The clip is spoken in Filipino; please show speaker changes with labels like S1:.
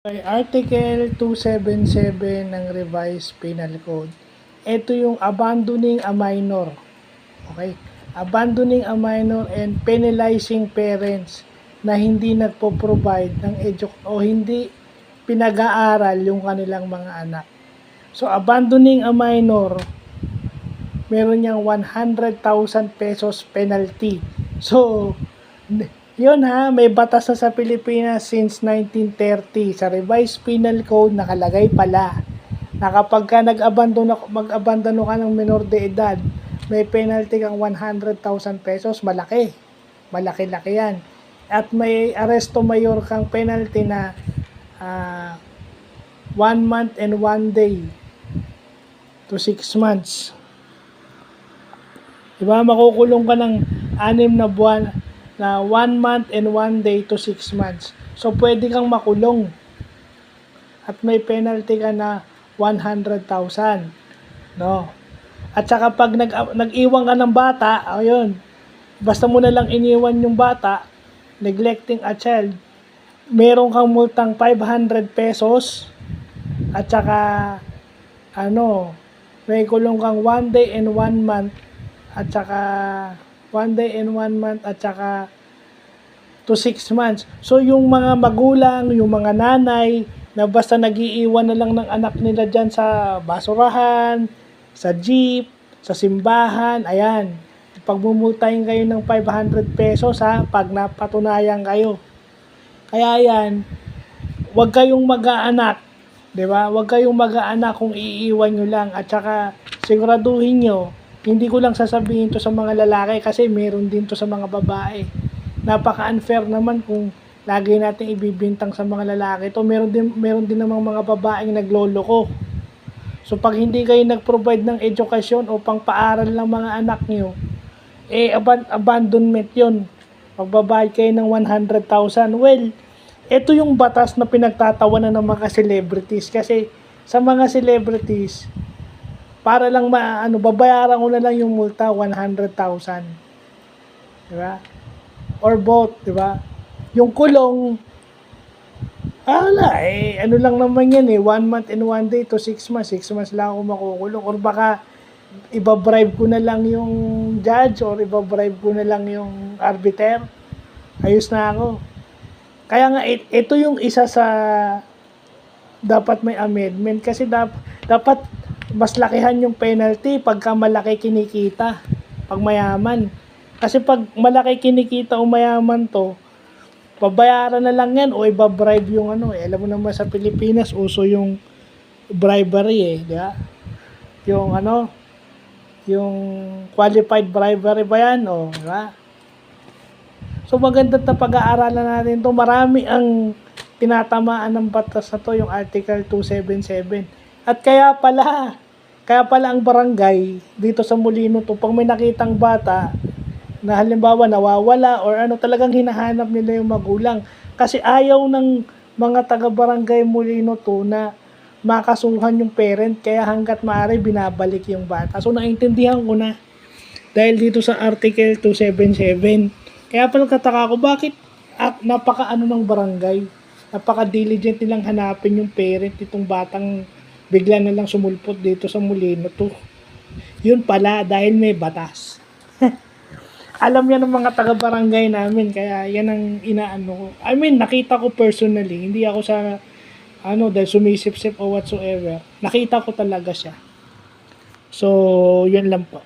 S1: By Article 277 ng Revised Penal Code, ito yung abandoning a minor. Okay? Abandoning a minor and penalizing parents na hindi nagpo-provide ng o hindi pinag-aaral yung kanilang mga anak. So, abandoning a minor, meron niyang 100,000 pesos penalty. So, yun ha, may batas na sa Pilipinas since 1930. Sa Revised Penal Code, nakalagay pala na kapag ka mag-abandono ka ng minor de edad, may penalty kang 100,000 pesos, malaki. Malaki-laki yan. At may arresto mayor kang penalty na 1 month and 1 day to 6 months. Diba, makukulong ka ng 6 na buwan, na 1 month and 1 day to 6 months. So, pwede kang makulong. At may penalty ka na 100,000. No? At saka pag nag-iwan ka ng bata, ayun, basta mo na lang iniwan yung bata, neglecting a child, meron kang multang 500 pesos at saka may kulong kang 1 day and 1 month at saka 1 day and 1 month at saka to 6 months. So, yung mga magulang, yung mga nanay, na basta nag-iiwan na lang ng anak nila dyan sa basurahan, sa jeep, sa simbahan, ayan. Pagmumultahin kayo ng 500 pesos ha, pag napatunayan kayo. Kaya yan, huwag kayong mag-aanak, di ba? Huwag kayong mag-aanak kung iiwan nyo lang. At saka, siguraduhin nyo, hindi ko lang sasabihin to sa mga lalaki kasi meron din to sa mga babae. Napaka-unfair naman kung lagi natin ibibintang sa mga lalaki to. Meron din namang mga babaeng nagloloko. So pag hindi kayo nag-provide ng edukasyon o pang-paaral ng mga anak nyo, abandonment yun. Magbabayad kayo ng 100,000. Well, ito yung batas na pinagtatawanan ng mga celebrities kasi sa mga celebrities, para lang babayaran ko na lang yung multa, 100,000. Diba? Or both, diba? Yung kulong, ano lang naman yan 1 month and 1 day to 6 months. 6 months lang ako makukulong. Or baka, ibabribe ko na lang yung judge or ibabribe ko na lang yung arbiter. Ayos na ako. Kaya nga, ito yung isa sa dapat may amendment kasi dapat mas lakihan yung penalty pagka malaki kinikita, pag mayaman. Kasi pag malaki kinikita o mayaman to, babayaran na lang yan o ibabribe yung alam mo naman sa Pilipinas, uso yung bribery di ba? Yung yung qualified bribery ba yan di ba? So maganda na pag-aaralan natin to. Marami ang tinatamaan ng batas na to, yung Article 277. At kaya pala ang barangay dito sa Molino to, pag may nakitang bata na halimbawa nawawala or talagang hinahanap nila yung magulang. Kasi ayaw ng mga taga-barangay Molino to na makasuhan yung parent, kaya hanggat maaari binabalik yung bata. So naintindihan ko na dahil dito sa Article 277. Kaya pala kataka ko bakit napaka ng barangay, napaka diligent nilang hanapin yung parent itong batang bigla na lang sumulpot dito sa Molino to. Yun pala, dahil may batas. Alam yan ng mga taga-barangay namin, kaya yan ang inaano ko. I mean, nakita ko personally, hindi ako sa, dahil sumisip-sip o whatsoever. Nakita ko talaga siya. So, yun lang po.